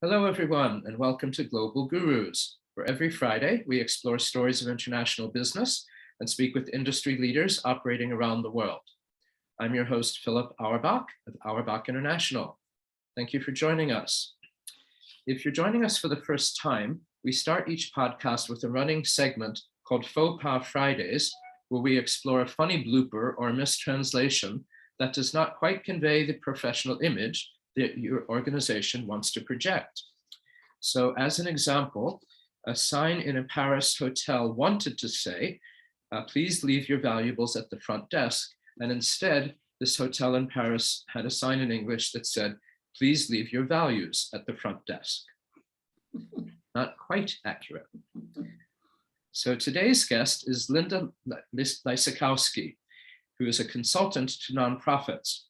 Hello, everyone, and welcome to Global Gurus, where every Friday we explore stories of international business and speak with industry leaders operating around the world. I'm your host, Philip Auerbach of Auerbach International. Thank you for joining us. If you're joining us for the first time, we start each podcast with a running segment called Faux Fridays, where we explore a funny blooper or mistranslation that does not quite convey the professional image that your organization wants to project. So as an example, a sign in a Paris hotel wanted to say, please leave your valuables at the front desk. And instead, this hotel in Paris had a sign in English that said, please leave your values at the front desk. Not quite accurate. So today's guest is Linda Lysakowski, who is a consultant to nonprofits.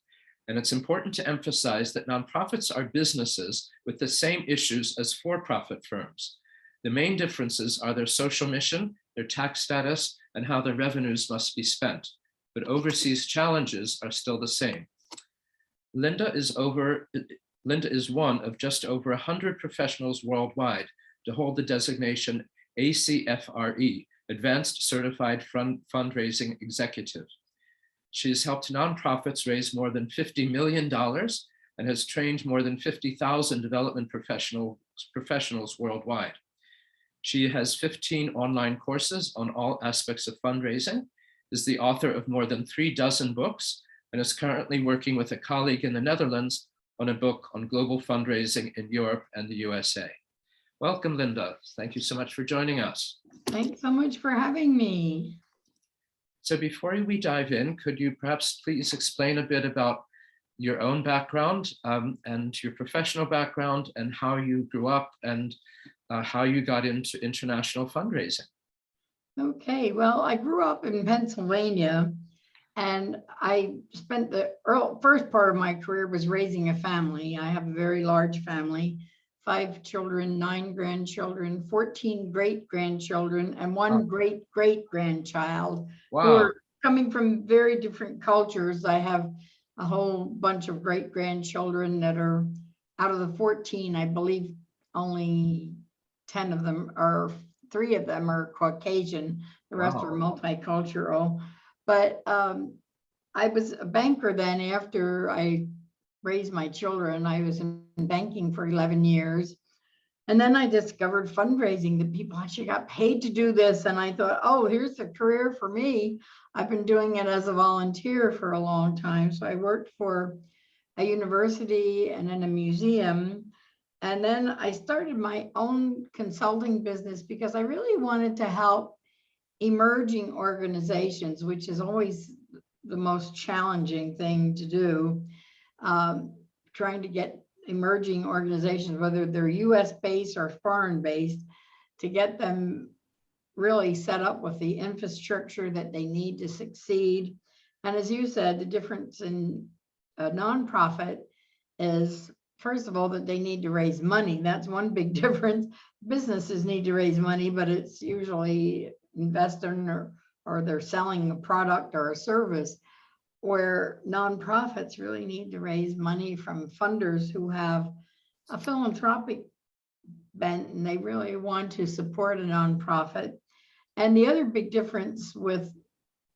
And it's important to emphasize that nonprofits are businesses with the same issues as for-profit firms. The main differences are their social mission, their tax status, and how their revenues must be spent. But overseas challenges are still the same. Linda is one of just over 100 professionals worldwide to hold the designation ACFRE, Advanced Certified Fundraising Executive. She has helped nonprofits raise more than $50 million and has trained more than 50,000 development professionals worldwide. She has 15 online courses on all aspects of fundraising, is the author of more than 36 books, and is currently working with a colleague in the Netherlands on a book on global fundraising in Europe and the USA. Welcome, Linda. Thank you so much for joining us. Thanks so much for having me. So before we dive in, could you perhaps please explain a bit about your own background and your professional background and how you grew up and how you got into international fundraising? Okay, well, I grew up in Pennsylvania and I spent the first part of my career was raising a family. I have a very large family, 5 children, 9 grandchildren, 14 great-grandchildren, and 1 great-great-grandchild. Wow. Who are coming from very different cultures. I have a whole bunch of great-grandchildren that are, out of the 14, I believe only 10 of them, or 3 of them are Caucasian. The rest are multicultural. But I was a banker then. After I raised my children, I was in banking for 11 years. And then I discovered fundraising, that people actually got paid to do this. And I thought, oh, here's a career for me. I've been doing it as a volunteer for a long time. So I worked for a university and in a museum. And then I started my own consulting business because I really wanted to help emerging organizations, which is always the most challenging thing to do. Trying to get emerging organizations, whether they're US based or foreign based, to get them really set up with the infrastructure that they need to succeed. And as you said, the difference in a nonprofit is, first of all, that they need to raise money. That's one big difference. Businesses need to raise money, but it's usually investing or they're selling a product or a service, where nonprofits really need to raise money from funders who have a philanthropic bent and they really want to support a nonprofit. And the other big difference with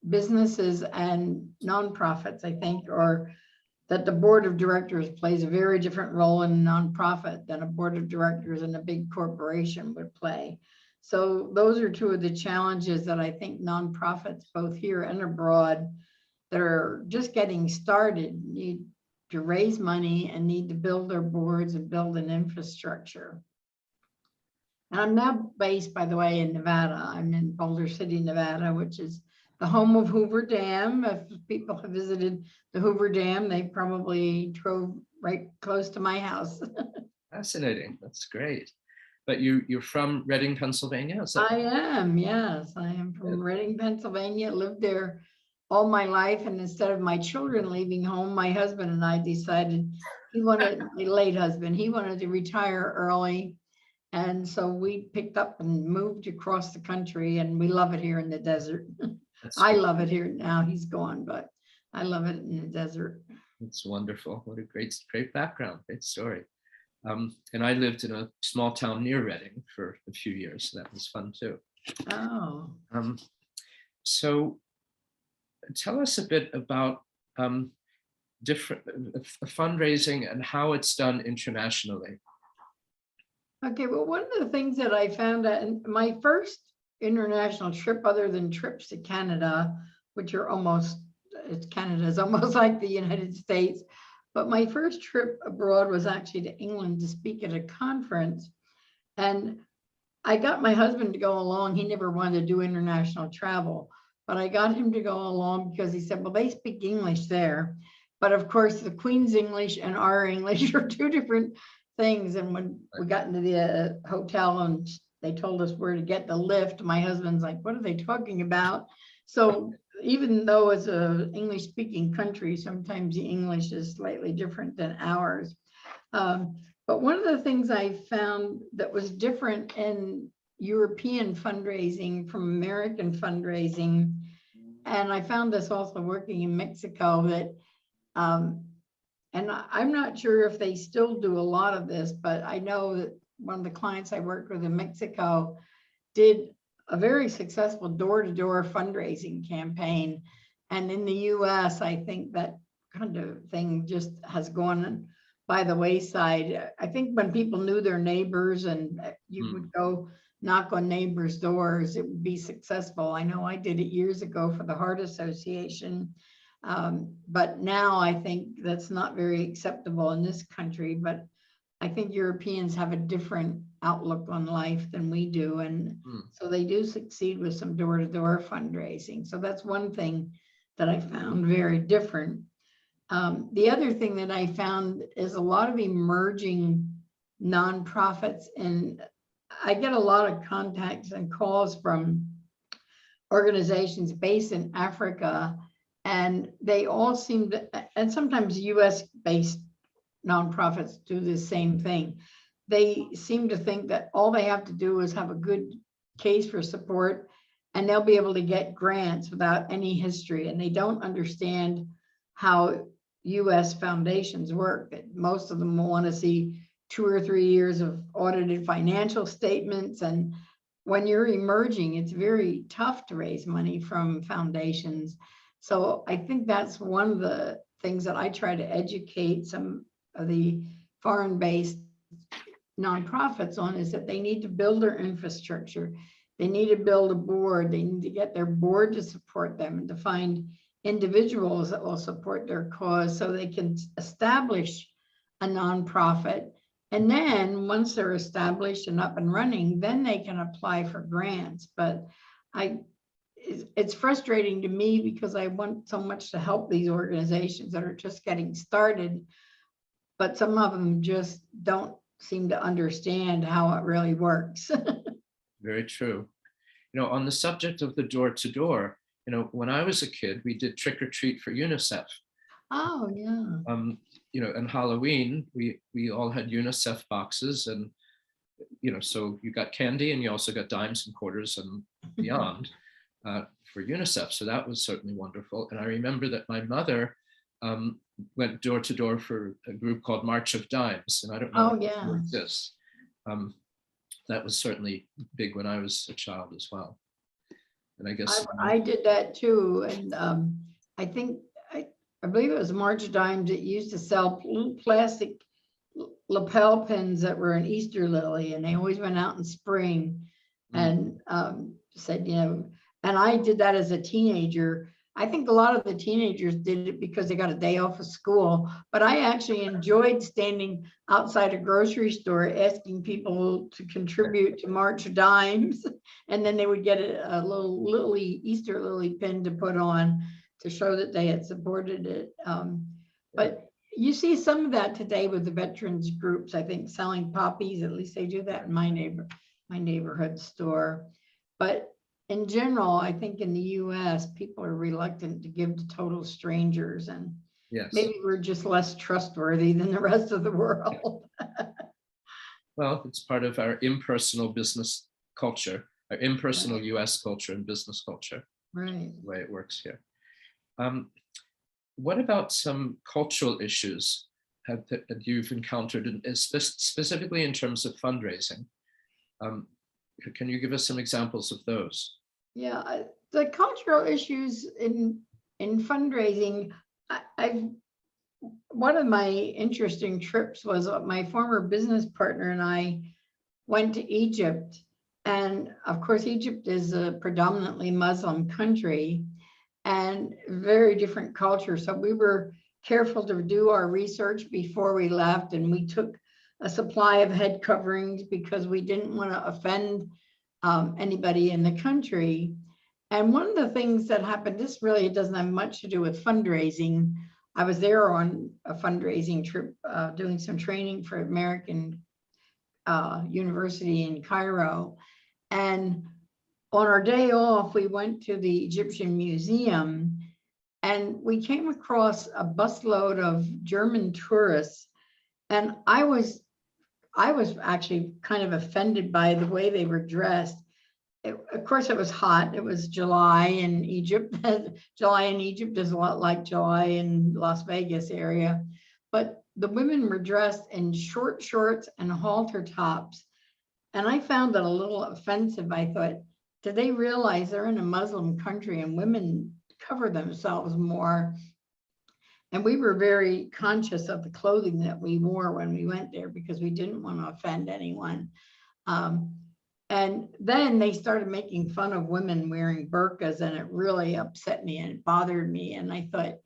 businesses and nonprofits, I think, are that the board of directors plays a very different role in a nonprofit than a board of directors in a big corporation would play. So those are 2 of the challenges that I think nonprofits, both here and abroad, that are just getting started, need to raise money and need to build their boards and build an infrastructure. And I'm now based, by the way, in Nevada. I'm in Boulder City, Nevada, which is the home of Hoover Dam. If people have visited the Hoover Dam, they probably drove right close to my house. Fascinating. That's great. But you're from Reading, Pennsylvania? Is that... I am, yes. I am from Reading, Pennsylvania. Lived there all my life, and instead of my children leaving home, my husband and I decided my late husband, he wanted to retire early. And so we picked up and moved across the country, and we love it here in the desert. I love it here now. He's gone, but I love it in the desert. It's wonderful. What a great background, great story. And I lived in a small town near Reading for a few years. So that was fun too. Oh, So tell us a bit about different fundraising and how it's done internationally. okay. Well, one of the things that I found out in my first international trip, other than trips to Canada, which are almost, Canada is almost like the United States. But my first trip abroad was actually to England to speak at a conference. And I got my husband to go along. He never wanted to do international travel, but I got him to go along because he said, well, they speak English there. But of course, the Queen's English and our English are two different things. And when we got into the hotel and they told us where to get the lift, my husband's like, what are they talking about? So even though it's a English speaking country, sometimes the English is slightly different than ours. But one of the things I found that was different in European fundraising from American fundraising, and I found this also working in Mexico, that, and I'm not sure if they still do a lot of this, but I know that one of the clients I worked with in Mexico did a very successful door-to-door fundraising campaign. And in the US, I think that kind of thing just has gone by the wayside. I think when people knew their neighbors and you would go knock on neighbors' doors, it would be successful. I know I did it years ago for the Heart Association. But now I think that's not very acceptable in this country. But I think Europeans have a different outlook on life than we do. And so they do succeed with some door-to-door fundraising. So that's one thing that I found very different. The other thing that I found is a lot of emerging nonprofits, and I get a lot of contacts and calls from organizations based in Africa, and they all seem to, and sometimes US based nonprofits do the same thing. They seem to think that all they have to do is have a good case for support and they'll be able to get grants without any history, and they don't understand how US foundations work. That most of them want to see 2 or 3 years of audited financial statements. And when you're emerging, it's very tough to raise money from foundations. So I think that's one of the things that I try to educate some of the foreign-based nonprofits on, is that they need to build their infrastructure. They need to build a board. They need to get their board to support them and to find individuals that will support their cause so they can establish a nonprofit. And then once they're established and up and running, then they can apply for grants. But it's frustrating to me because I want so much to help these organizations that are just getting started, but some of them just don't seem to understand how it really works. Very true. On the subject of the door-to-door, when I was a kid, we did trick or treat for UNICEF. Oh, yeah. And Halloween, we all had UNICEF boxes, and so you got candy and you also got dimes and quarters and beyond for UNICEF. So that was certainly wonderful. And I remember that my mother went door to door for a group called March of Dimes, and I don't know if it still exists. That was certainly big when I was a child as well. And I guess I did that too. And I think, I believe it was March Dimes that used to sell little plastic lapel pins that were an Easter lily, and they always went out in spring and said, and I did that as a teenager. I think a lot of the teenagers did it because they got a day off of school, but I actually enjoyed standing outside a grocery store asking people to contribute to March of Dimes, and then they would get a little lily, Easter lily pin to put on to show that they had supported it. But you see some of that today with the veterans groups, I think, selling poppies. At least they do that in my neighborhood store. But in general, I think in the US, people are reluctant to give to total strangers, and maybe we're just less trustworthy than the rest of the world. Well, it's part of our impersonal business culture, our impersonal US culture and business culture. Right. The way it works here. What about some cultural issues that you've encountered, specifically in terms of fundraising? Can you give us some examples of those? Yeah, the cultural issues in fundraising, one of my interesting trips was my former business partner and I went to Egypt. And of course, Egypt is a predominantly Muslim country and very different culture. So we were careful to do our research before we left, and we took a supply of head coverings because we didn't want to offend anybody in the country. And one of the things that happened, this really doesn't have much to do with fundraising. I was there on a fundraising trip, doing some training for American University in Cairo. And on our day off, we went to the Egyptian Museum and we came across a busload of German tourists. And I was actually kind of offended by the way they were dressed. Of course, it was hot. It was July in Egypt. July in Egypt is a lot like July in Las Vegas area. But the women were dressed in short shorts and halter tops. And I found that a little offensive. I thought, do they realize they're in a Muslim country and women cover themselves more? And we were very conscious of the clothing that we wore when we went there because we didn't want to offend anyone. And then they started making fun of women wearing burqas, and it really upset me and it bothered me. And I thought,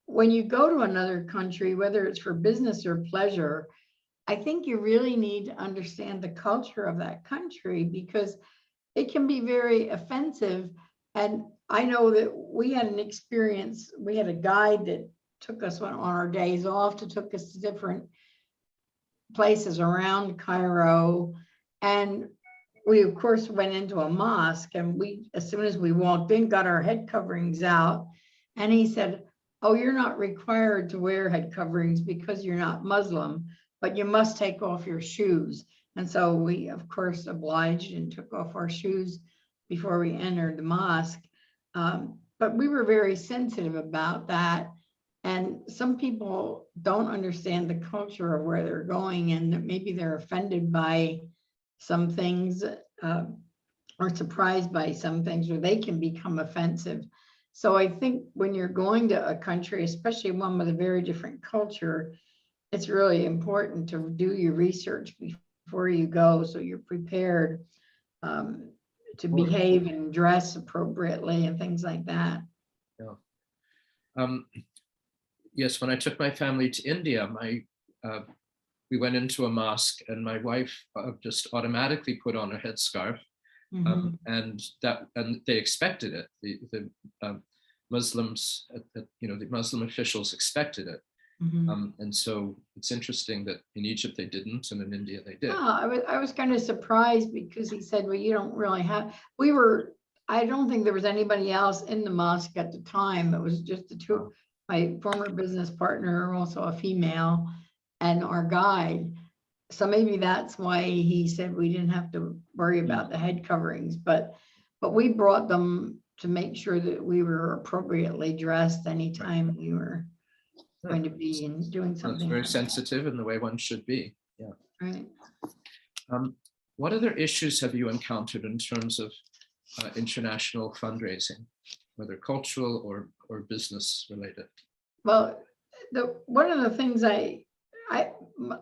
when you go to another country, whether it's for business or pleasure, I think you really need to understand the culture of that country because it can be very offensive. And I know that we had an experience, we had a guide that took us on our days off to took us to different places around Cairo. And we of course went into a mosque, and we, as soon as we walked in, got our head coverings out. And he said, oh, you're not required to wear head coverings because you're not Muslim, but you must take off your shoes. And so we of course obliged and took off our shoes before we entered the mosque. But we were very sensitive about that. And some people don't understand the culture of where they're going, and maybe they're offended by some things or surprised by some things, or they can become offensive. So I think when you're going to a country, especially one with a very different culture, it's really important to do your research before you go, so you're prepared to behave and dress appropriately and things like that. Yeah. Yes, when I took my family to India, we went into a mosque, and my wife just automatically put on a headscarf, and they expected it. The Muslims, the Muslim officials expected it, and so it's interesting that in Egypt they didn't, and in India they did. Oh, I was kind of surprised because he said, well, you don't really have. I don't think there was anybody else in the mosque at the time. It was just the two. My former business partner, also a female, and our guide. So maybe that's why he said we didn't have to worry about the head coverings, but we brought them to make sure that we were appropriately dressed anytime we were going to be doing something. It's very sensitive in the way one should be. Yeah. Right. What other issues have you encountered in terms of international fundraising, whether cultural or business related? Well, one of the things a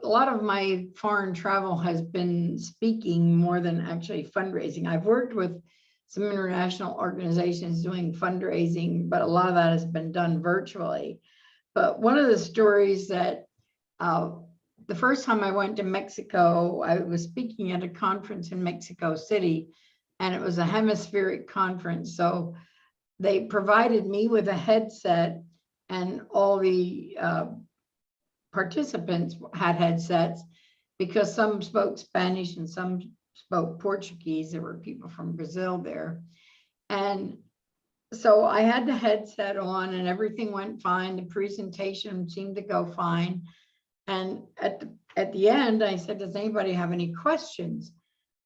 lot of my foreign travel has been speaking more than actually fundraising. I've worked with some international organizations doing fundraising, but a lot of that has been done virtually. But one of the stories that the first time I went to Mexico, I was speaking at a conference in Mexico City, and it was a hemispheric conference. So they provided me with a headset, and all the participants had headsets because some spoke Spanish and some spoke Portuguese. There were people from Brazil there. And so I had the headset on and everything went fine. The presentation seemed to go fine. And at the end, I said, does anybody have any questions?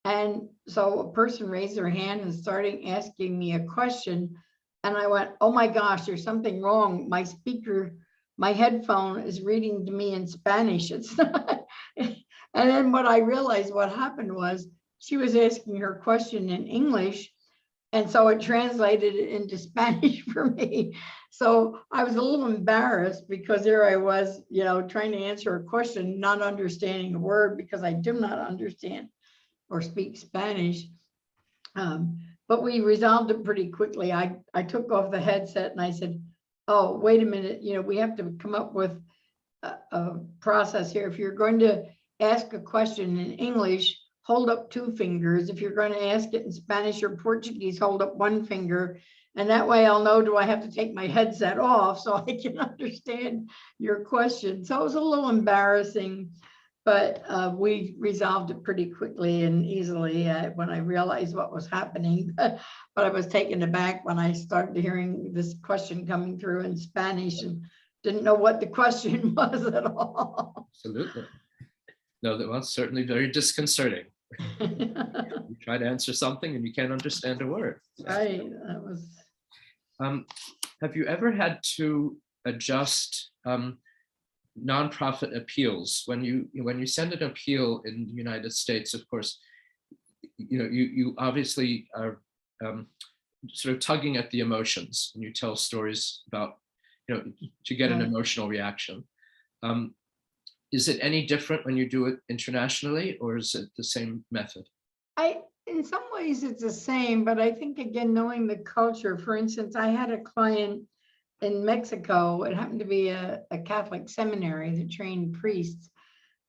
And so a person raised their hand and started asking me a question. And I went, oh my gosh, there's something wrong. My speaker my headphone is reading to me in Spanish. It's not. And then what I realized what happened was she was asking her question in English, and so it translated it into Spanish for me. So I was a little embarrassed because there I was, trying to answer a question, not understanding a word because I do not understand or speak Spanish. But we resolved it pretty quickly. I took off the headset and I said, oh, wait a minute, we have to come up with a process here. If you're going to ask a question in English, hold up 2 fingers. If you're going to ask it in Spanish or Portuguese, hold up 1 finger. And that way I'll know, do I have to take my headset off so I can understand your question? So it was a little embarrassing, but we resolved it pretty quickly and easily when I realized what was happening. But I was taken aback when I started hearing this question coming through in Spanish and didn't know what the question was at all. Absolutely. No, that was certainly very disconcerting. You try to answer something and you can't understand a word. Right, that was. Have you ever had to adjust nonprofit appeals when you send an appeal in the United States? Of course, you obviously are sort of tugging at the emotions when you tell stories about, to get an emotional reaction. Is it any different when you do it internationally, or is it the same method? In some ways it's the same, but I think, again, knowing the culture. For instance, I had a client in Mexico. It happened to be a Catholic seminary that trained priests,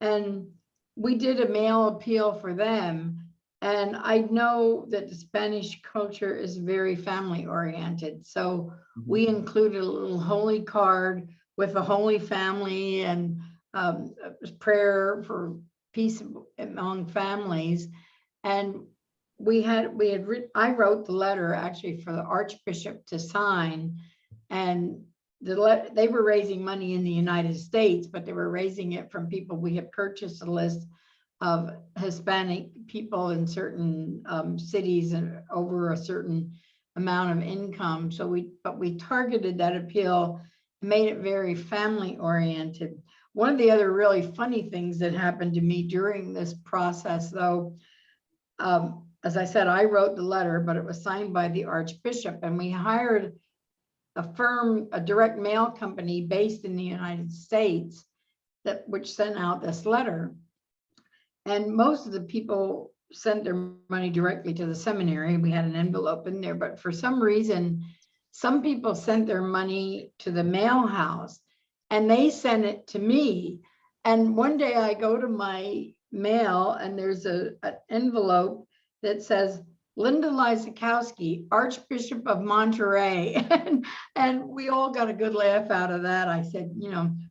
and we did a mail appeal for them. And I know that the Spanish culture is very family oriented. So we included a little holy card with the Holy Family and prayer for peace among families. And I wrote the letter actually for the Archbishop to sign, and they were raising money in the United States, but they were raising it from people. We had purchased a list of Hispanic people in certain cities and over a certain amount of income. So we targeted that appeal, made it very family oriented. One of the other really funny things that happened to me during this process, though, as I said, I wrote the letter, but it was signed by the Archbishop, and we hired a direct mail company based in the United States which sent out this letter. And most of the people sent their money directly to the seminary. We had an envelope in there, but for some reason, some people sent their money to the mail house and they sent it to me. And one day I go to my mail and there's an envelope that says, Linda Lysakowski, Archbishop of Monterey. And we all got a good laugh out of that. I said,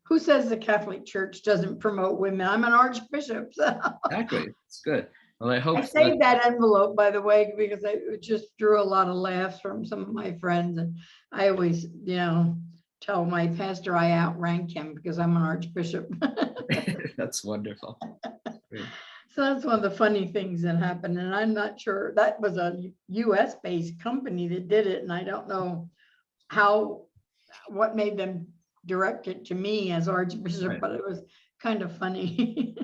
who says the Catholic Church doesn't promote women? I'm an archbishop. So. Exactly. It's good. Well, I saved that envelope, by the way, because it just drew a lot of laughs from some of my friends. And I always, tell my pastor I outrank him because I'm an archbishop. That's wonderful. Great. So that's one of the funny things that happened. And I'm not sure, that was a US based company that did it. And I don't know what made them direct it to me as Archbishop, right. But it was kind of funny.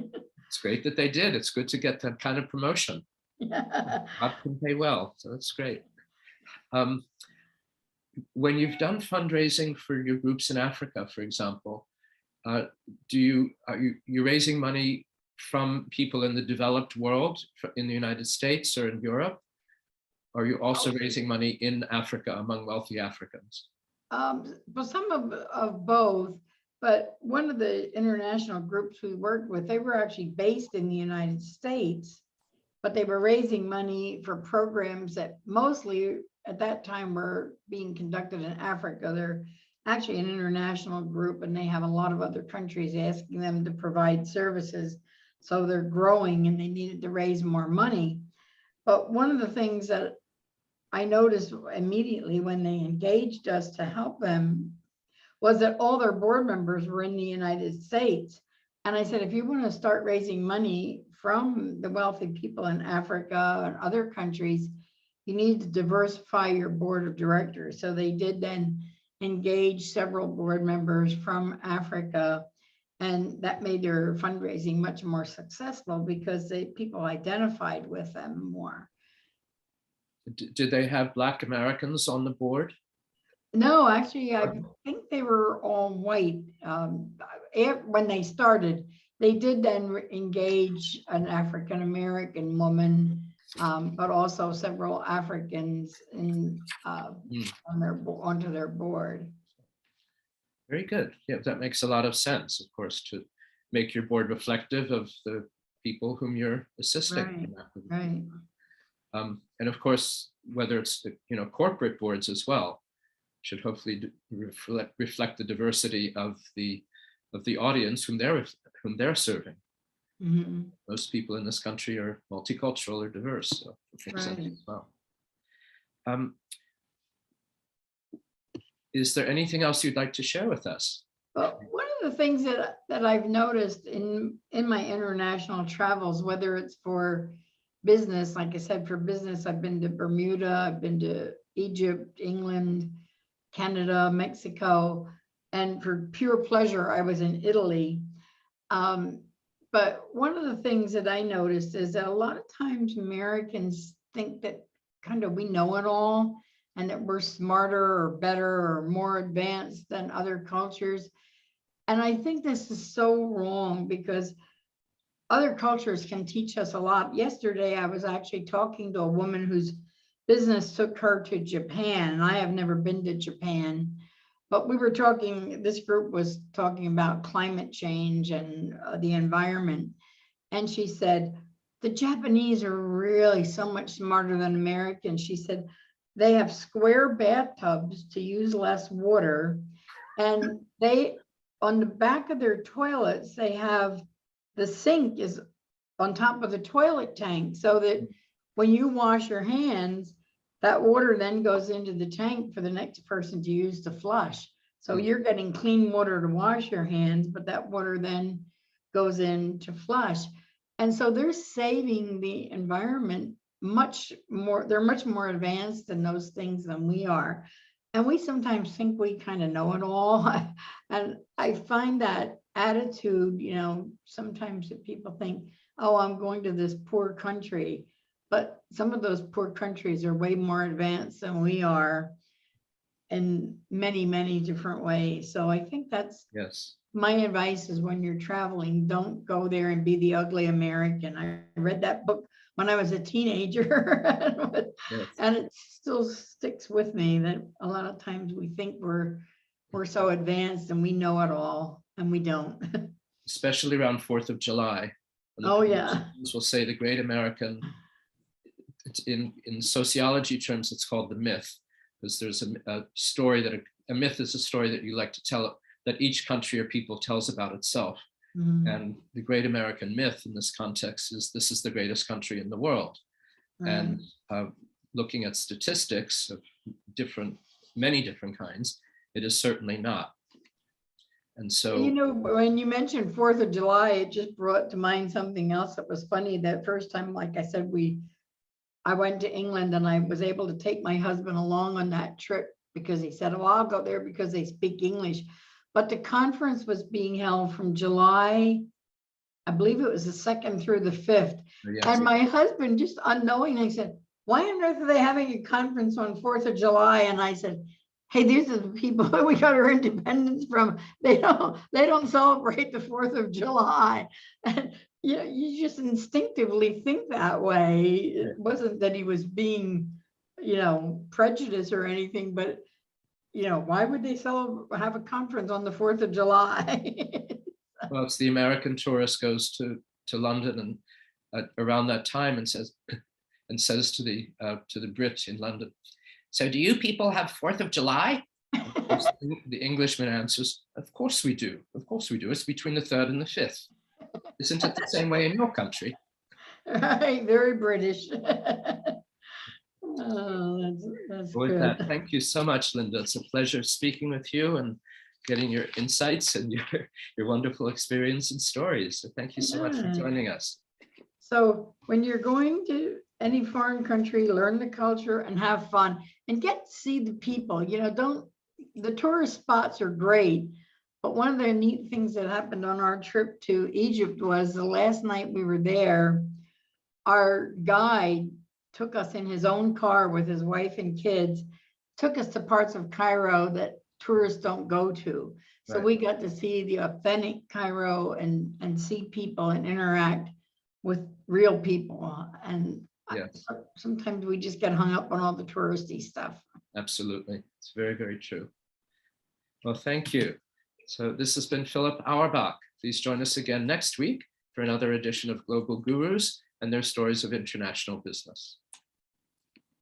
It's great that they did. It's good to get that kind of promotion. Yeah. God can pay well, so that's great. When you've done fundraising for your groups in Africa, for example, are you raising money from people in the developed world in the United States or in Europe? Or are you also raising money in Africa among wealthy Africans? Well, some of both, but one of the international groups we worked with, they were actually based in the United States, but they were raising money for programs that mostly at that time were being conducted in Africa. They're actually an international group and they have a lot of other countries asking them to provide services. So they're growing and they needed to raise more money. But one of the things that I noticed immediately when they engaged us to help them was that all their board members were in the United States. And I said, if you want to start raising money from the wealthy people in Africa and other countries, you need to diversify your board of directors. So they did then engaged several board members from Africa, and that made their fundraising much more successful because people identified with them more. Did they have Black Americans on the board? No, actually, I think they were all white. When they started, they did then engage an African American woman, but also several Africans onto their board. Very good. Yeah, that makes a lot of sense, of course, to make your board reflective of the people whom you're assisting. Right. And of course, whether it's corporate boards as well, should hopefully reflect the diversity of the audience whom they're serving. Mm-hmm. Most people in this country are multicultural or diverse, so it makes sense as well. Is there anything else you'd like to share with us? Well, one of the things that I've noticed in my international travels, whether it's for business, like I said, for business, I've been to Bermuda, I've been to Egypt, England, Canada, Mexico, and for pure pleasure, I was in Italy. But one of the things that I noticed is that a lot of times Americans think that kind of we know it all and that we're smarter or better or more advanced than other cultures. And I think this is so wrong because other cultures can teach us a lot. Yesterday, I was actually talking to a woman whose business took her to Japan, and I have never been to Japan. But we were talking, this group was talking about climate change and the environment. And she said, the Japanese are really so much smarter than Americans. She said, they have square bathtubs to use less water. And on the back of their toilets, they have the sink is on top of the toilet tank so that when you wash your hands, that water then goes into the tank for the next person to use to flush. So you're getting clean water to wash your hands, but that water then goes in to flush. And so they're saving the environment much more. They're much more advanced in those things than we are. And we sometimes think we kind of know it all. And I find that attitude, sometimes that people think, oh, I'm going to this poor country. But some of those poor countries are way more advanced than we are in many, many different ways. So I think that's my advice is when you're traveling, don't go there and be the ugly American. I read that book when I was a teenager and it still sticks with me that a lot of times we think we're so advanced and we know it all and we don't. Especially around 4th of July. Oh yeah. We'll say the great American, in sociology terms, it's called the myth, because there's a story that a myth is a story that you like to tell, that each country or people tells about itself. Mm-hmm. And the great American myth in this context is this is the greatest country in the world. Mm-hmm. And looking at statistics of many different kinds, it is certainly not. And so, when you mentioned 4th of July, it just brought to mind something else that was funny. That first time, like I said, I went to England and I was able to take my husband along on that trip because he said, well, I'll go there because they speak English. But the conference was being held from July, I believe it was the 2nd through the 5th. Yes. And my husband just unknowingly said, why on earth are they having a conference on 4th of July? And I said, hey, these are the people that we got our independence from. They don't celebrate the 4th of July. And you just instinctively think that way. It wasn't that he was being, prejudiced or anything, but why would they have a conference on the 4th of July? Well, it's the American tourist goes to London and around that time and says to the Brits in London, so do you people have 4th of July? The Englishman answers, of course we do. Of course we do. It's between the 3rd and the 5th. Isn't it the same way in your country? Right, very British. Oh, that's with good. That, thank you so much, Linda. It's a pleasure speaking with you and getting your insights and your wonderful experience and stories. So thank you so much for joining us. So when you're going to any foreign country, learn the culture and have fun and get to see the people. Don't the tourist spots are great, but one of the neat things that happened on our trip to Egypt was the last night we were there, our guide took us in his own car with his wife and kids, took us to parts of Cairo that tourists don't go to. So Right. we got to see the authentic Cairo and see people and interact with real people. And Yes, sometimes we just get hung up on all the touristy stuff. absolutely. It's very, very true. Well, thank you. So this has been Philip Auerbach. Please join us again next week for another edition of Global Gurus and their stories of international business.